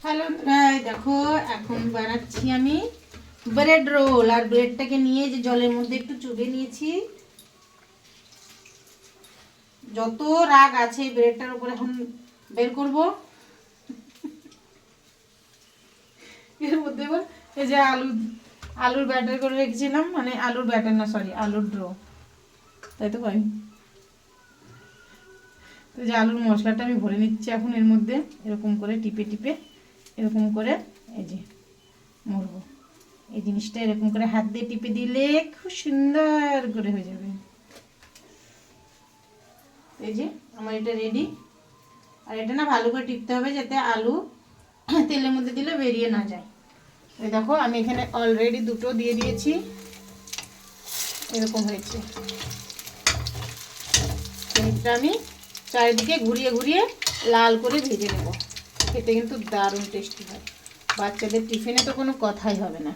Hello দেখো, এখন বানাচ্ছি আমি ব্রেড রোল। আর ব্রেডটাকে নিয়ে যে জলের মধ্যে একটু চুবিয়ে নিয়েছি। যত রাগ আছে এই ব্রেডটার উপর এখন বের করব। এর মধ্যে এবার এই যে আলুর ব্যাটার করে রেখেছিলাম, মানে আলুর ব্যাটার না, সরি, আলুর ড্রো, তাই তো ভাই। তো যে আলুর মশলাটা আমি ভরে নিচ্ছি এখন এর মধ্যে, এরকম করে টিপে টিপে এরকম করে এই যে মরবো। এই জিনিসটা এরকম করে হাত দিয়ে টিপে দিলে খুব সুন্দর করে হয়ে যাবে। এই যে আমার এটা রেডি। আর এটা না ভালো করে টিপতে হবে যাতে আলু তেলের মধ্যে দিলে বেরিয়ে না যায়। এই দেখো আমি এখানে অলরেডি দুটো দিয়ে দিয়েছি, এরকম হয়েছে। এটা আমি চারিদিকে ঘুরিয়ে ঘুরিয়ে লাল করে ভেজে নেব। খেতে কিন্তু দারুণ টেস্টি হয়। বাচ্চাদের টিফিনে তো কোনো কথাই হবে না।